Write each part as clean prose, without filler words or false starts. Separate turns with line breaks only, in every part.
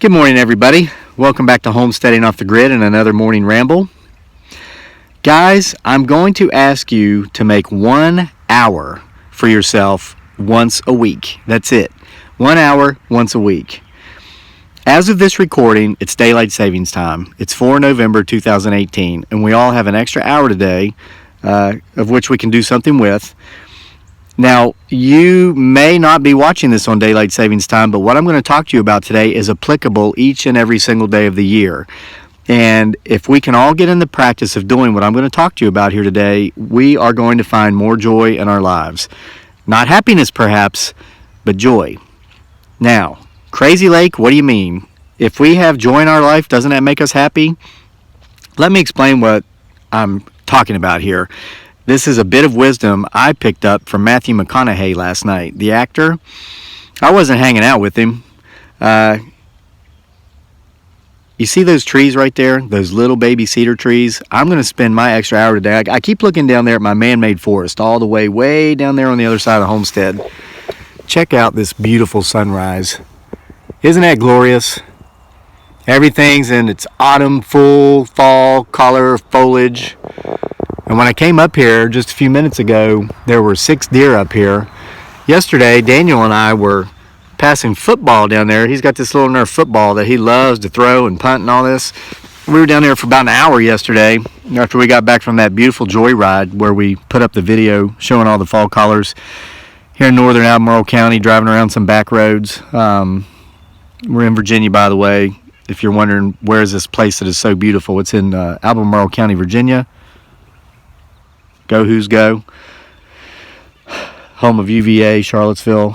Good morning, everybody. Welcome back to Homesteading Off the Grid and another morning ramble. Guys, I'm going to ask you to make 1 hour for yourself once a week. That's it. 1 hour once a week. As of this recording, it's daylight savings time. It's 4 November 2018, and we all have an extra hour today, of which we can do something with. Now, you may not be watching this on daylight savings time, but what I'm going to talk to you about today is applicable each and every single day of the year. And if we can all get in the practice of doing what I'm going to talk to you about here today, we are going to find more joy in our lives. Not happiness, perhaps, but joy. Now, Crazy Lake, what do you mean? If we have joy in our life, doesn't that make us happy? Let me explain what I'm talking about here. This is a bit of wisdom I picked up from Matthew McConaughey last night. The actor, I wasn't hanging out with him. You see those trees right there? Those little baby cedar trees? I'm going to spend my extra hour today. I keep looking down there at my man-made forest, all the way down there on the other side of the homestead. Check out this beautiful sunrise. Isn't that glorious? Everything's in its autumn, full, fall, color, foliage. And when I came up here just a few minutes ago, there were 6 deer up here. Yesterday, Daniel and I were passing football down there. He's got this little Nerf football that he loves to throw and punt and all this. We were down there for about an hour yesterday after we got back from that beautiful joyride where we put up the video showing all the fall colors here in northern Albemarle County, driving around some back roads. We're in Virginia, by the way. If you're wondering where is this place that is so beautiful, it's in Albemarle County, Virginia. Go Who's Go, home of UVA, Charlottesville.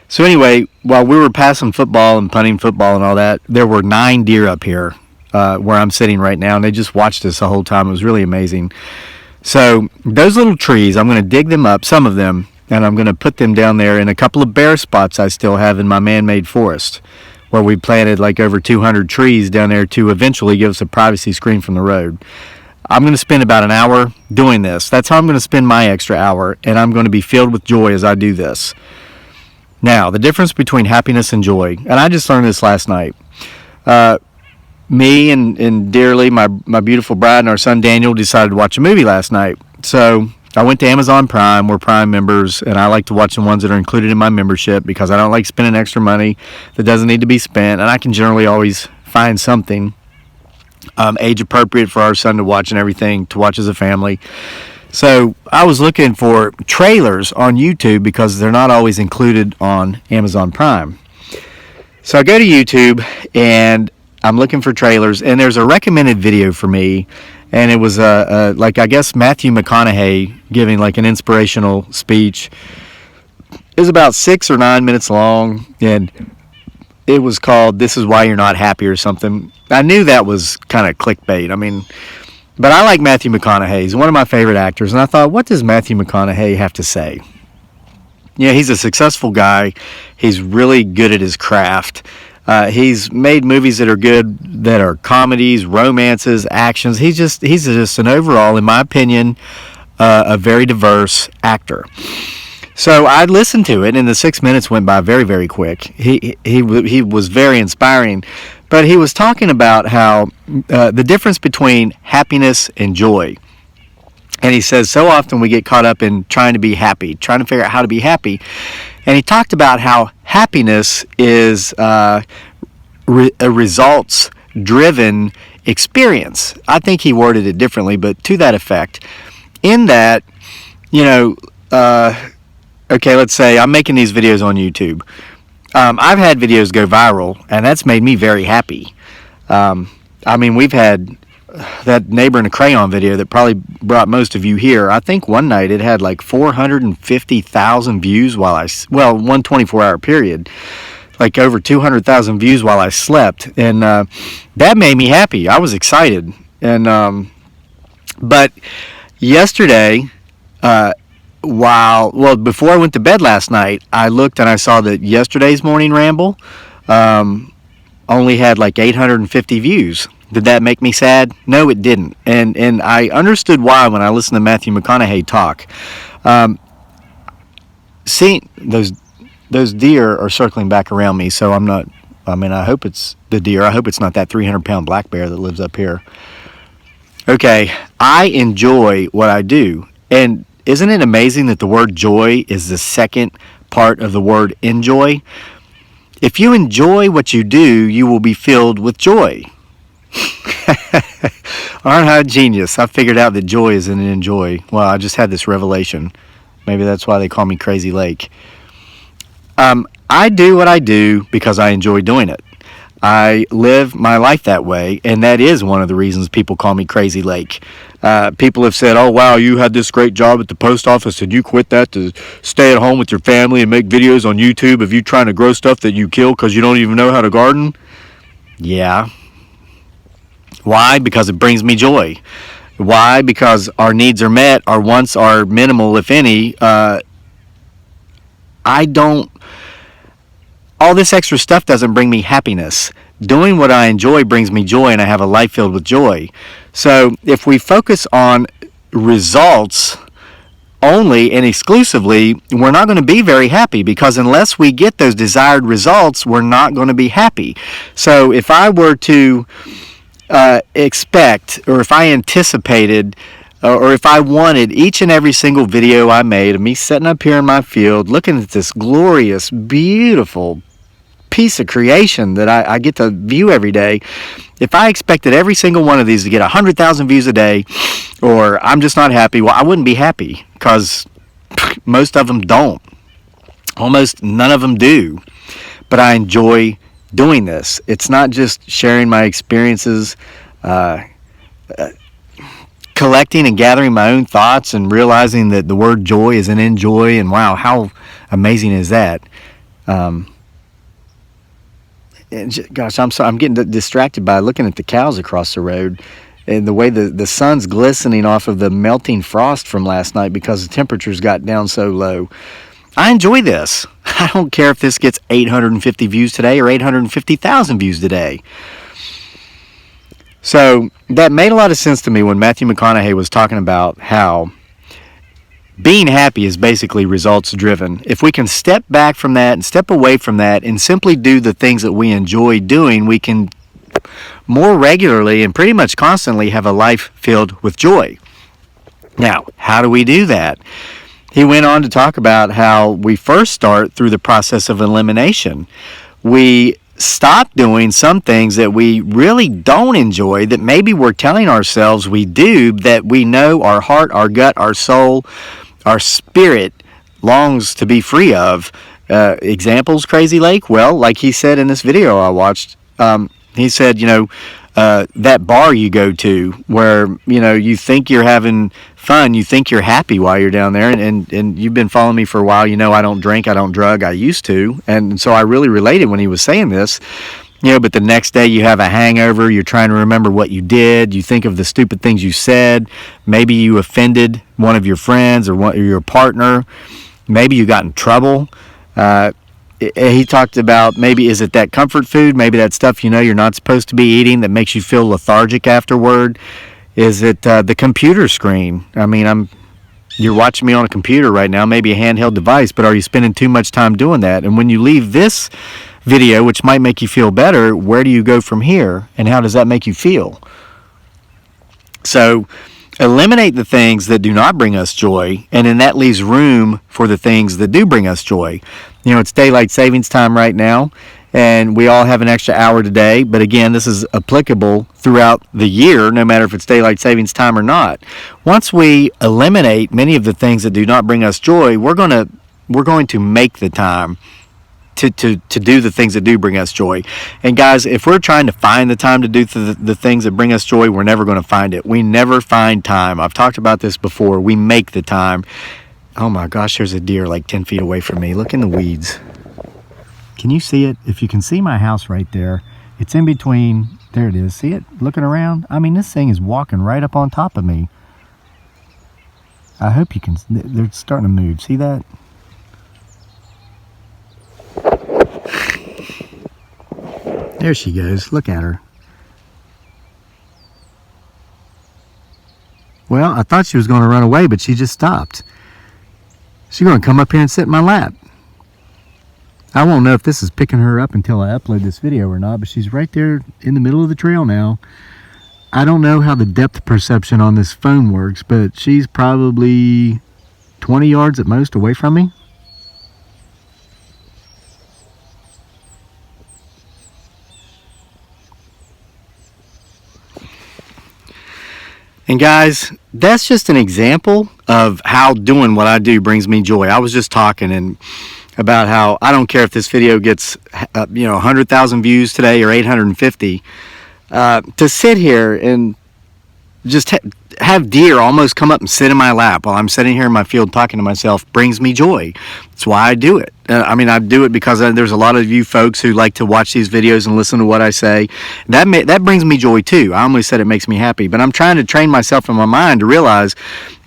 So anyway, while we were passing football and punting football and all that, there were 9 deer up here where I'm sitting right now, and they just watched us the whole time. It was really amazing. So those little trees, I'm going to dig them up, some of them, and I'm going to put them down there in a couple of bare spots I still have in my man-made forest, where we planted like over 200 trees down there to eventually give us a privacy screen from the road. I'm going to spend about an hour doing this. That's how I'm going to spend my extra hour, and I'm going to be filled with joy as I do this. Now, the difference between happiness and joy, and I just learned this last night. Me and Dearly, my beautiful bride, and our son Daniel decided to watch a movie last night. So I went to Amazon Prime. We're Prime members, and I like to watch the ones that are included in my membership because I don't like spending extra money that doesn't need to be spent, and I can generally always find something age appropriate for our son to watch and everything, to watch as a family. So I was looking for trailers on YouTube because they're not always included on Amazon Prime. So I go to YouTube and I'm looking for trailers, and there's a recommended video for me, and it was like I guess Matthew McConaughey giving like an inspirational speech. It was about 6 or 9 minutes long, and it was called "This Is Why You're Not Happy" or something. I knew that was kind of clickbait. I mean, but I like Matthew McConaughey. He's one of my favorite actors, and I thought, what does Matthew McConaughey have to say? Yeah, he's a successful guy. He's really good at his craft. He's made movies that are good, that are comedies, romances, actions. He's just an overall, in my opinion, a very diverse actor. So I listened to it, and the 6 minutes went by very, very quick. He was very inspiring, but he was talking about how the difference between happiness and joy. And he says so often we get caught up in trying to be happy, trying to figure out how to be happy. And he talked about how happiness is a results-driven experience. I think he worded it differently, but to that effect. In that, okay, let's say I'm making these videos on YouTube. I've had videos go viral, and that's made me very happy. We've had that neighbor in a crayon video that probably brought most of you here. I think one night it had like 450,000 views one 24-hour period, like over 200,000 views while I slept, and that made me happy. I was excited, and but yesterday, before I went to bed last night, I looked and I saw that yesterday's morning ramble only had like 850 views. Did that make me sad? No, it didn't. And I understood why when I listened to Matthew McConaughey talk. Seeing those deer are circling back around me, so I'm not I mean, I hope it's the deer. I hope it's not that 300-pound black bear that lives up here. Okay, I enjoy what I do. And isn't it amazing that the word joy is the second part of the word enjoy? If you enjoy what you do, you will be filled with joy. Aren't I a genius? I figured out that joy is an enjoy. Well, I just had this revelation. Maybe that's why they call me Crazy Lake. I do what I do because I enjoy doing it. I live my life that way, and that is one of the reasons people call me Crazy Lake. People have said, oh, wow, you had this great job at the post office and you quit that to stay at home with your family and make videos on YouTube of you trying to grow stuff that you kill because you don't even know how to garden? Yeah. Why? Because it brings me joy. Why? Because our needs are met, our wants are minimal, if any. All this extra stuff doesn't bring me happiness. Doing what I enjoy brings me joy, and I have a life filled with joy. So if we focus on results only and exclusively, we're not going to be very happy, because unless we get those desired results, we're not going to be happy. So if I were to expect, or if I anticipated, or if I wanted each and every single video I made of me sitting up here in my field looking at this glorious, beautiful piece of creation that I get to view every day, if I expected every single one of these to get 100,000 views a day, or I'm just not happy, well, I wouldn't be happy, because most of them don't. Almost none of them do. But I enjoy doing this. It's not just sharing my experiences, collecting and gathering my own thoughts and realizing that the word joy is an enjoy, and wow, how amazing is that? Gosh, I'm getting distracted by looking at the cows across the road and the way the sun's glistening off of the melting frost from last night because the temperatures got down so low. I enjoy this. I don't care if this gets 850 views today or 850,000 views today. So that made a lot of sense to me when Matthew McConaughey was talking about how being happy is basically results driven. If we can step back from that and step away from that and simply do the things that we enjoy doing, we can more regularly and pretty much constantly have a life filled with joy. Now, how do we do that? He went on to talk about how we first start through the process of elimination. We stop doing some things that we really don't enjoy, that maybe we're telling ourselves we do, that we know our heart, our gut, our soul, our spirit longs to be free of. Examples, Crazy Lake? Well, like he said in this video I watched, he said, that bar you go to where, you think you're having fun, you think you're happy while you're down there, and you've been following me for a while, I don't drink, I don't drug, I used to, and so I really related when he was saying this, but the next day you have a hangover, you're trying to remember what you did, you think of the stupid things you said, maybe you offended one of your friends or your partner, maybe you got in trouble. He talked about, maybe is it that comfort food, maybe that stuff you're not supposed to be eating that makes you feel lethargic afterward. Is it the computer screen? I mean, you're watching me on a computer right now, maybe a handheld device, but are you spending too much time doing that? And when you leave this video, which might make you feel better, where do you go from here, and how does that make you feel? So eliminate the things that do not bring us joy, and then that leaves room for the things that do bring us joy. It's daylight savings time right now, and we all have an extra hour today, but again, this is applicable throughout the year, no matter if it's daylight savings time or not. Once we eliminate many of the things that do not bring us joy, we're going to make the time to do the things that do bring us joy. And guys, if we're trying to find the time to do the things that bring us joy, we're never going to find it. We never find time. I've talked about this before. We make the time. Oh my gosh, there's a deer like 10 feet away from me. Look in the weeds. Can you see it? If you can see my house right there, it's in between. There it is. See it? Looking around. I mean, this thing is walking right up on top of me. I hope you can. They're starting to move. See that? There she goes. Look at her. Well, I thought she was going to run away, but she just stopped. She's going to come up here and sit in my lap. I won't know if this is picking her up until I upload this video or not, but she's right there in the middle of the trail now. I don't know how the depth perception on this phone works, but she's probably 20 yards at most away from me. And guys, that's just an example of how doing what I do brings me joy. I was just talking about how I don't care if this video gets 100,000 views today or 850. To sit here and just have deer almost come up and sit in my lap while I'm sitting here in my field talking to myself brings me joy. That's why I do it. I do it because there's a lot of you folks who like to watch these videos and listen to what I say. That brings me joy too. I almost said it makes me happy, but I'm trying to train myself in my mind to realize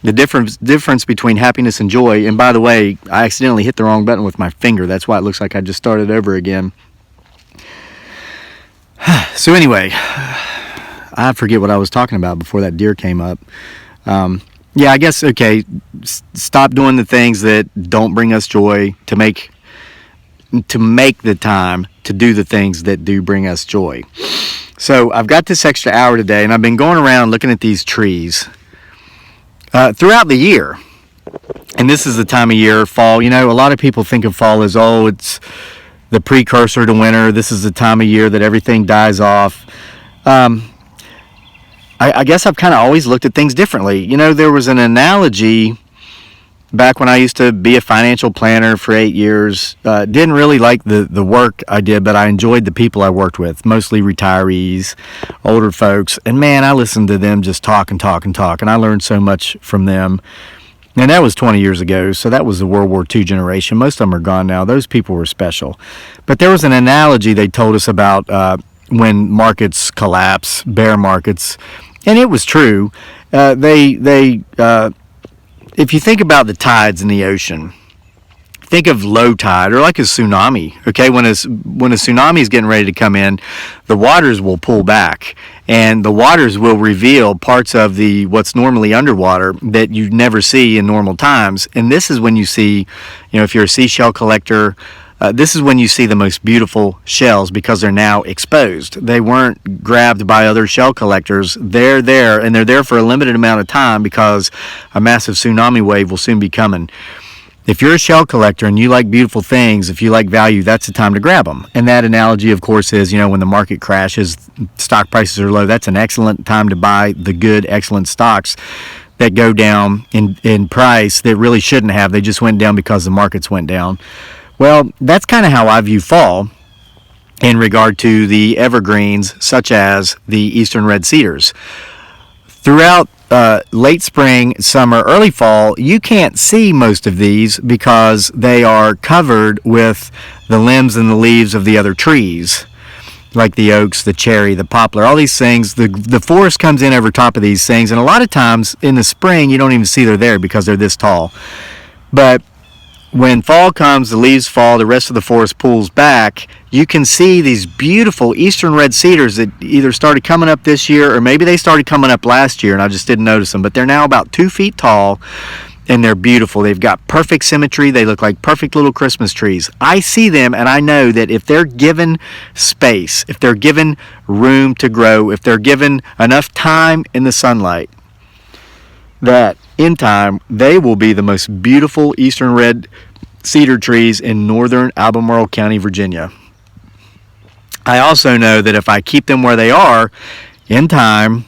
the difference between happiness and joy. And by the way, I accidentally hit the wrong button with my finger. That's why it looks like I just started over again. So anyway, I forget what I was talking about before that deer came up. Yeah, I guess, okay, stop doing the things that don't bring us joy to make the time to do the things that do bring us joy. So I've got this extra hour today, and I've been going around looking at these trees throughout the year. And this is the time of year, fall. You know, a lot of people think of fall as, oh, it's the precursor to winter. This is the time of year that everything dies off. I guess I've kind of always looked at things differently. You know, there was an analogy back when I used to be a financial planner for 8 years. Didn't really like the work I did, but I enjoyed the people I worked with, mostly retirees, older folks. And man, I listened to them just talk and talk and talk, and I learned so much from them. And that was 20 years ago, so that was the World War II generation. Most of them are gone now. Those people were special. But there was an analogy they told us about when markets collapse, bear markets, and it was true. If you think about the tides in the ocean, think of low tide or like a tsunami. Okay, when a tsunami is getting ready to come in, the waters will pull back, and the waters will reveal parts of what's normally underwater that you never see in normal times. And this is when you see, if you're a seashell collector, this is when you see the most beautiful shells because they're now exposed. They weren't grabbed by other shell collectors. They're there, and they're there for a limited amount of time because a massive tsunami wave will soon be coming. If you're a shell collector and you like beautiful things, if you like value, that's the time to grab them. And that analogy, of course, is, when the market crashes, stock prices are low, that's an excellent time to buy the good, excellent stocks that go down in price that really shouldn't have. They just went down because the markets went down. Well, that's kind of how I view fall in regard to the evergreens, such as the eastern red cedars. Throughout late spring, summer, early fall, you can't see most of these because they are covered with the limbs and the leaves of the other trees, like the oaks, the cherry, the poplar, all these things. The forest comes in over top of these things, and a lot of times in the spring, you don't even see they're there because they're this tall. But when fall comes, the leaves fall, the rest of the forest pulls back, you can see these beautiful eastern red cedars that either started coming up this year or maybe they started coming up last year and I just didn't notice them. But they're now about 2 feet tall and they're beautiful. They've got perfect symmetry. They look like perfect little Christmas trees. I see them and I know that if they're given space, if they're given room to grow, if they're given enough time in the sunlight, that in time they will be the most beautiful eastern red cedar trees in northern Albemarle County, Virginia. I also know that if I keep them where they are, in time,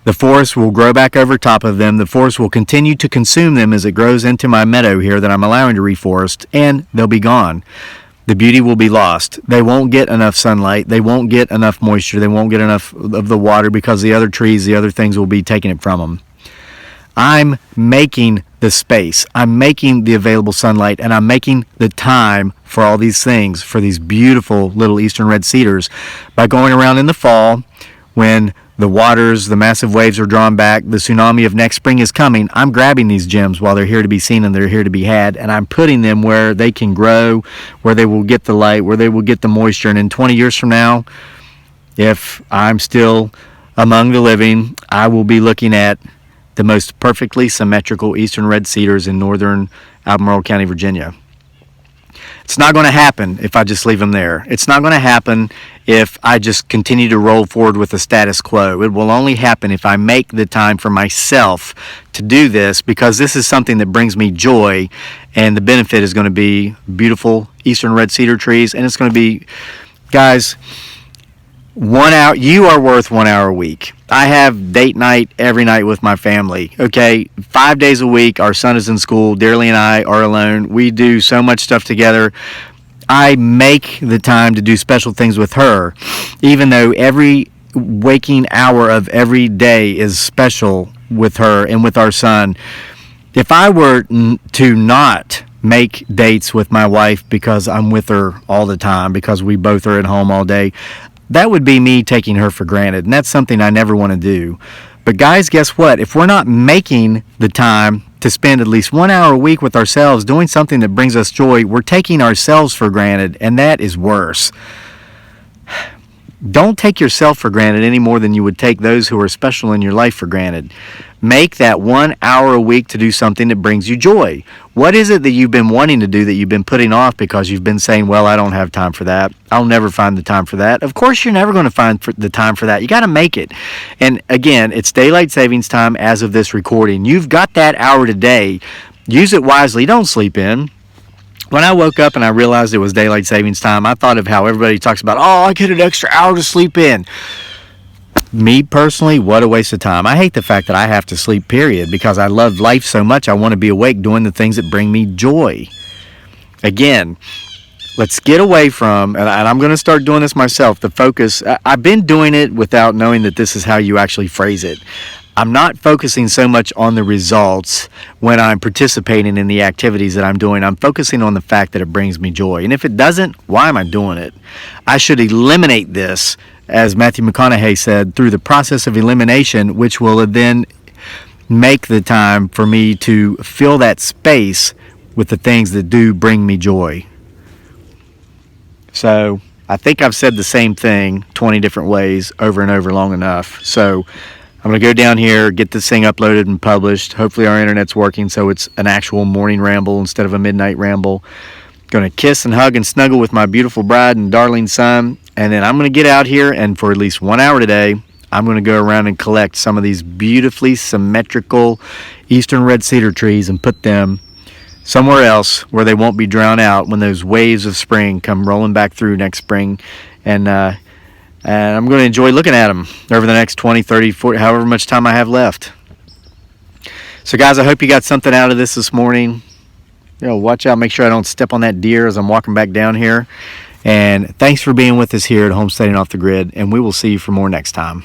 the forest will grow back over top of them. The forest will continue to consume them as it grows into my meadow here that I'm allowing to reforest, and they'll be gone. The beauty will be lost. They won't get enough sunlight. They won't get enough moisture. They won't get enough of the water because the other trees, the other things will be taking it from them. I'm making the space. I'm making the available sunlight, and I'm making the time for all these things, for these beautiful little eastern red cedars, by going around in the fall when the waters, the massive waves are drawn back, the tsunami of next spring is coming. I'm grabbing these gems while they're here to be seen and they're here to be had, and I'm putting them where they can grow, where they will get the light, where they will get the moisture. And in 20 years from now, if I'm still among the living, I will be looking at the most perfectly symmetrical eastern red cedars in northern Albemarle County, Virginia. It's not going to happen if I just leave them there. It's not going to happen if I just continue to roll forward with the status quo. It will only happen if I make the time for myself to do this, because this is something that brings me joy, and the benefit is going to be beautiful eastern red cedar trees, and it's going to be, guys, 1 hour. You are worth 1 hour a week. I have date night every night with my family. Okay, 5 days a week. Our son is in school. Dearly and I are alone. We do so much stuff together. I make the time to do special things with her, even though every waking hour of every day is special with her and with our son. If I were to not make dates with my wife because I'm with her all the time, because we both are at home all day, that would be me taking her for granted, and that's something I never want to do. But guys, guess what? If we're not making the time to spend at least 1 hour a week with ourselves doing something that brings us joy, we're taking ourselves for granted, and that is worse. Don't take yourself for granted any more than you would take those who are special in your life for granted. Make that 1 hour a week to do something that brings you joy. What is it that you've been wanting to do that you've been putting off because you've been saying, well, I don't have time for that. I'll never find the time for that. Of course, you're never going to find the time for that. You got to make it. And again, it's daylight savings time as of this recording. You've got that hour today. Use it wisely. Don't sleep in. When I woke up and I realized it was daylight savings time, I thought of how everybody talks about, oh, I get an extra hour to sleep in. Me personally, what a waste of time. I hate the fact that I have to sleep, period, because I love life so much. I want to be awake doing the things that bring me joy. Again, let's get away from, and I'm going to start doing this myself, the focus. I've been doing it without knowing that this is how you actually phrase it. I'm not focusing so much on the results when I'm participating in the activities that I'm doing. I'm focusing on the fact that it brings me joy. And if it doesn't, why am I doing it? I should eliminate this, as Matthew McConaughey said, through the process of elimination, which will then make the time for me to fill that space with the things that do bring me joy. So I think I've said the same thing 20 different ways over and over long enough. So I'm going to go down here, get this thing uploaded and published. Hopefully our internet's working so it's an actual morning ramble instead of a midnight ramble. Going to kiss and hug and snuggle with my beautiful bride and darling son. And then I'm going to get out here, and for at least 1 hour today, I'm going to go around and collect some of these beautifully symmetrical eastern red cedar trees and put them somewhere else where they won't be drowned out when those waves of spring come rolling back through next spring. And I'm going to enjoy looking at them over the next 20, 30, 40, however much time I have left. So guys, I hope you got something out of this morning. You know, watch out, make sure I don't step on that deer as I'm walking back down here. And thanks for being with us here at Homesteading Off the Grid, and we will see you for more next time.